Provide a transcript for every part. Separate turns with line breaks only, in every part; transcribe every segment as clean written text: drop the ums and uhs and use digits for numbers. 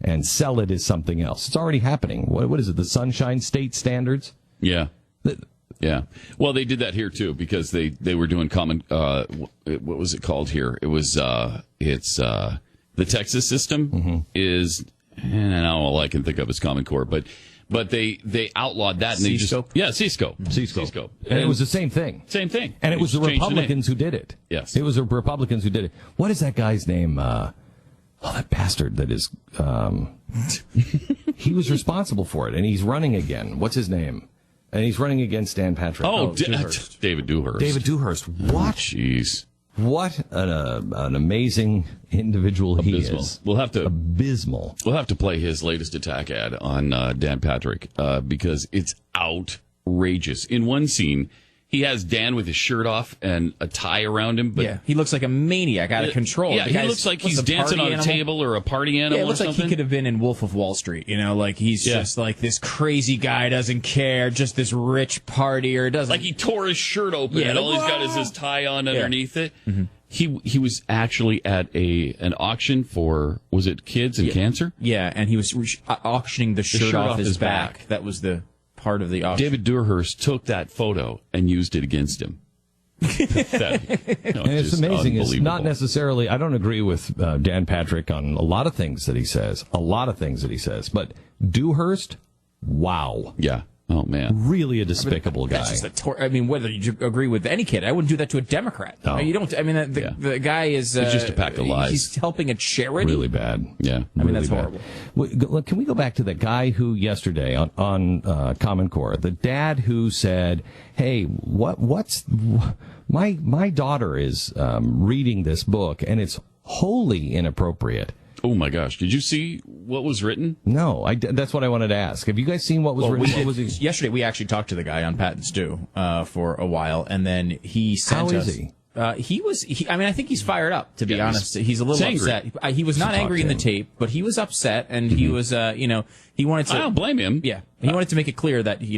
and sell it as something else. It's already happening. What is it, the Sunshine State Standards?
Yeah. Yeah. Well, they did that here, too, because they were doing common, what was it called here? It was, the Texas system is, and all I can think of is Common Core, but they outlawed that. And they
C-scope?
Yeah, C-scope.
C-scope. And it was the same thing.
Same thing.
And it was the Republicans who did it.
Yes.
It was the Republicans who did it. What is that guy's name? That bastard that is, he was responsible for it, and he's running again. What's his name? And he's running against Dan Patrick.
David Dewhurst.
David Dewhurst. What?
Jeez.
What an amazing individual he is. Abysmal.
We'll have to play his latest attack ad on Dan Patrick because it's outrageous. In one scene, he has Dan with his shirt off and a tie around him. But
yeah, he looks like a maniac out of control.
Yeah, he looks like he's dancing on a table or a party animal.
Yeah, it looks
or
like
something.
he could have been in Wolf of Wall Street. Like he's just like this crazy guy, doesn't care, just this rich partier. Doesn't
like he tore his shirt open and all he's got is his tie on underneath it. Mm-hmm. He was actually at an auction for, was it kids and cancer?
Yeah, and he was auctioning the shirt off his back. That was the part of the auction.
David Dewhurst took that photo and used it against him. Pathetic.
And it's amazing. It's not necessarily, I don't agree with Dan Patrick on a lot of things that he says. But Dewhurst, wow.
Yeah. Oh, man.
Really a despicable guy.
That's just whether you agree with any kid, I wouldn't do that to a Democrat.
No.
You don't. The guy is.
It's just a pack of lies.
He's helping a charity.
Really bad.
Yeah.
That's horrible.
Can we go back to the guy who yesterday on Common Core, the dad who said, "Hey, my daughter is reading this book and it's wholly inappropriate."
Oh, my gosh. Did you see what was written?
No, that's what I wanted to ask. Have you guys seen what was written?
Yesterday, we actually talked to the guy on Pat and Stu for a while, and then he sent us...
How is he?
I think he's fired up, to be honest. He's a little upset. He was not angry in the tape, but he was upset, and he was, he wanted to...
I don't blame him.
Yeah. He wanted to make it clear that, he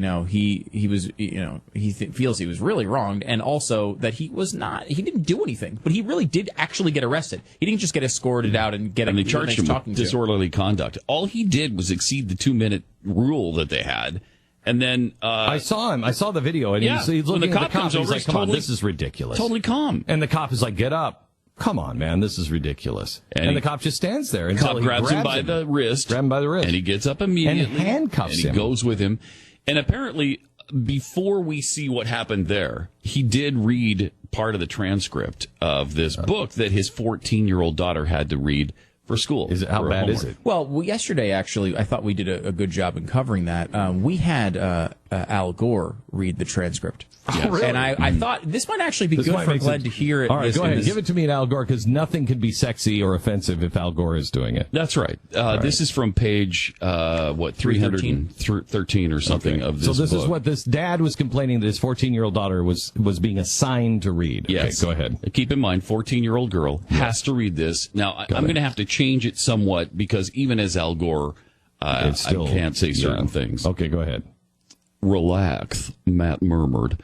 was, he feels he was really wronged, and also that he didn't do anything, but he really did actually get arrested. He didn't just get escorted out and
they charged him with disorderly conduct. All he did was exceed the 2-minute rule that they had. And then
I saw him. I saw the video, and he's looking at the cop. He's like, "Come on, this is ridiculous."
Totally calm.
And the cop is like, "Get up! Come on, man, this is ridiculous." And the cop just stands there until he grabs him by
the wrist.
Grab him by the wrist,
and he gets up immediately
and handcuffs him.
And he goes with him. And apparently, before we see what happened there, he did read part of the transcript of this book that his 14-year-old daughter had to read for school.
How bad is it?
Well, yesterday, actually, I thought we did a good job in covering that. We had Al Gore read the transcript.
Yes. Oh, really?
And I thought this might actually be good for Glenn to hear it.
All right, go ahead. Give it to me at Al Gore, because nothing can be sexy or offensive if Al Gore is doing it.
That's right. This is from page, 313 or something of this book.
So this is what this dad was complaining that his 14-year-old daughter was being assigned to read.
Yes.
Okay, go ahead.
Keep in mind, 14-year-old girl has to read this. Now, I'm going to have to change it somewhat, because even as Al Gore, I can't say certain things.
Okay, go ahead.
"Relax," Matt murmured.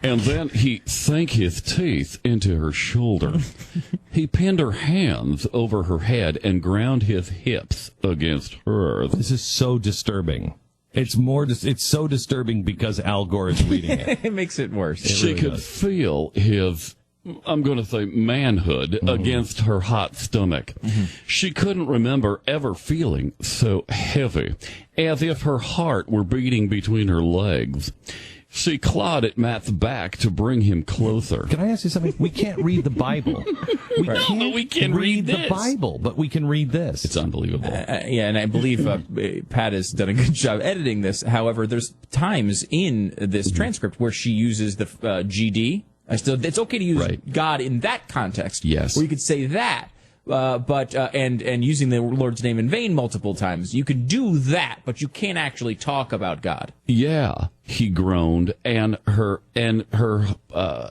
And then he sank his teeth into her shoulder. He pinned her hands over her head and ground his hips against hers.
This is so disturbing. It's so disturbing because Al Gore is reading it.
It makes it worse.
She could feel his, I'm going to say, manhood against her hot stomach. She couldn't remember ever feeling so heavy, as if her heart were beating between her legs. She clawed at Matt's back to bring him closer.
Can I ask you something? We can't read the Bible.
We can read
the Bible, but we can read this.
It's unbelievable.
And I believe Pat has done a good job editing this. However, there's times in this transcript where she uses the GD. It's okay to use God in that context.
Yes.
Where you could say that. And using the Lord's name in vain multiple times. You can do that, but you can't actually talk about God.
Yeah, he groaned, and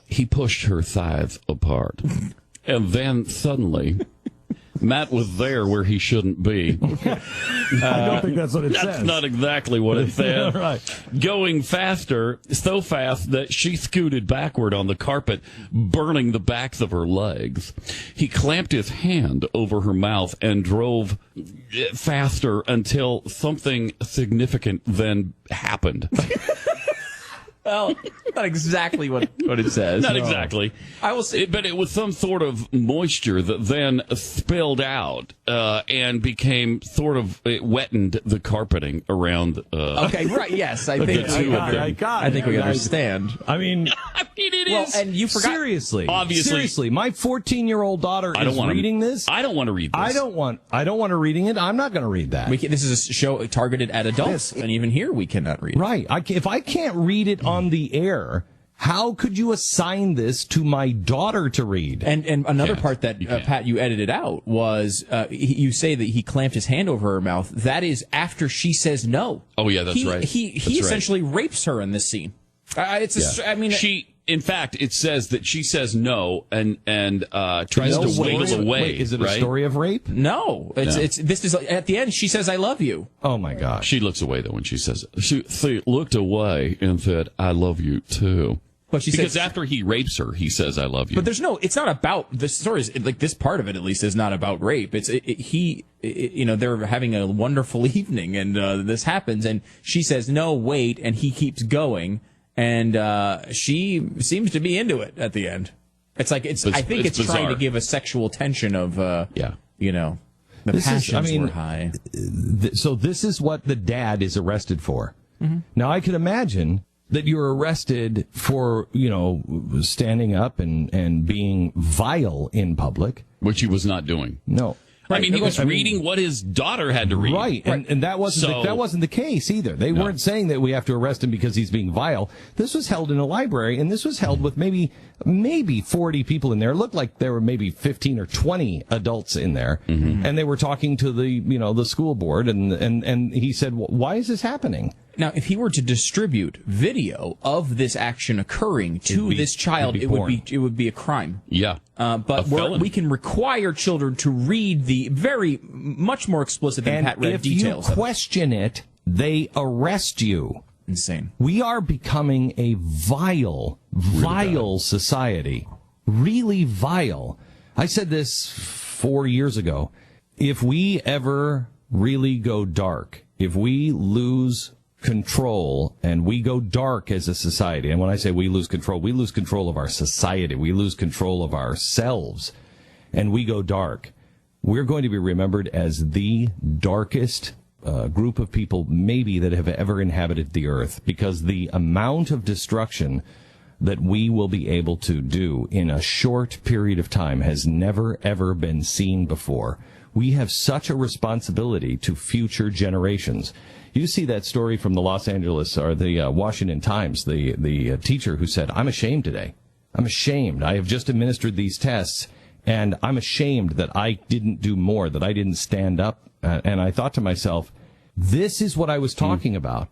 he pushed her thighs apart. And then suddenly, Matt was there where he shouldn't be.
I don't think that's what it says.
That's not exactly what it said.
Right.
Going faster, so fast that she scooted backward on the carpet, burning the backs of her legs. He clamped his hand over her mouth and drove faster until something significant then happened.
Well, not exactly what it says.
Not exactly.
I will say,
but it was some sort of moisture that then spilled out and became sort of it wettened the carpeting around.
Okay, right? Yes, I think I think we understand.
I mean,
it
well,
is.
and you forgot.
Seriously,
my 14-year-old daughter is reading this.
I don't want to read this.
I don't want her reading it. I'm not going to read that.
This is a show targeted at adults, and even here we cannot read it.
Right. If I can't read it on the air, how could you assign this to my daughter to read?
And another part that, Pat, you edited out was you say that he clamped his hand over her mouth. That is after she says no.
Oh, yeah, that's right.
He essentially rapes her in this scene.
In fact, it says that she says no and tries to wiggle away.
Wait, is it a story of rape?
No, this is at the end. She says, "I love you."
Oh my gosh!
She looks away though when she says it. She looked away and said, "I love you too."
But she
because
says,
after he rapes her, he says, "I love you."
But it's not about the story. Like this part of it, at least, is not about rape. They're having a wonderful evening, and this happens, and she says, "No, wait," and he keeps going. And she seems to be into it at the end. It's like I think it's
bizarre.
trying to give a sexual tension of the passions were high.
So this is what the dad is arrested for.
Mm-hmm.
Now I can imagine that you're arrested for standing up and being vile in public,
which he was not doing.
No.
Right. I mean, he was reading what his daughter had to read.
Right, and that wasn't the case either. They weren't saying that we have to arrest him because he's being vile. This was held in a library, and this was held with maybe 40 people in there. It looked like there were maybe 15 or 20 adults in there, and they were talking to the school board, and he said, "Why is this happening?"
Now, if he were to distribute video of this action occurring to this child, it would be a crime.
Yeah.
But we can require children to read the much more explicit than Pat read details.
If you question it, they arrest you.
Insane.
We are becoming a vile society. Really vile. I said this 4 years ago. If we ever really go dark, if we lose control and we go dark as a society, and when I say we lose control of our society, we lose control of ourselves, and we go dark, we're going to be remembered as the darkest group of people maybe that have ever inhabited the earth, because the amount of destruction that we will be able to do in a short period of time has never ever been seen before. We have such a responsibility to future generations. You see that story from the Los Angeles or the Washington Times, the teacher who said, "I'm ashamed today. I'm ashamed. I have just administered these tests, and I'm ashamed that I didn't do more, that I didn't stand up." And I thought to myself, this is what I was talking about.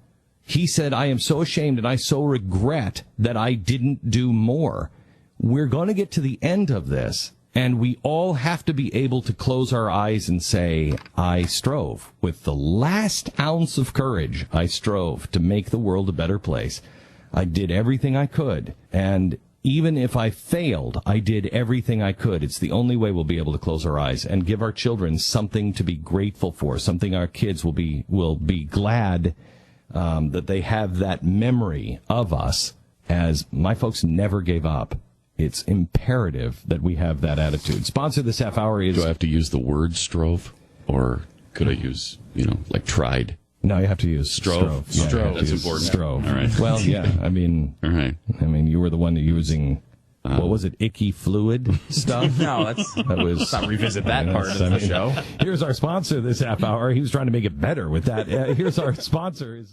He said, "I am so ashamed and I so regret that I didn't do more." We're going to get to the end of this, and we all have to be able to close our eyes and say, "I strove. With the last ounce of courage, I strove to make the world a better place. I did everything I could. And even if I failed, I did everything I could." It's the only way we'll be able to close our eyes and give our children something to be grateful for, something our kids will be glad that they have that memory of us, as my folks never gave up. It's imperative that we have that attitude. Sponsor this half hour is...
Do I have to use the word strove? Or could I use, like tried?
No, you have to use strove.
Yeah, strove. That's important.
Strove.
All right.
Well, yeah, I mean...
All right.
I mean, you were the one using... what was it? Icky fluid stuff?
No, let's not revisit that part of the show.
Here's our sponsor this half hour. He was trying to make it better with that. Here's our sponsor.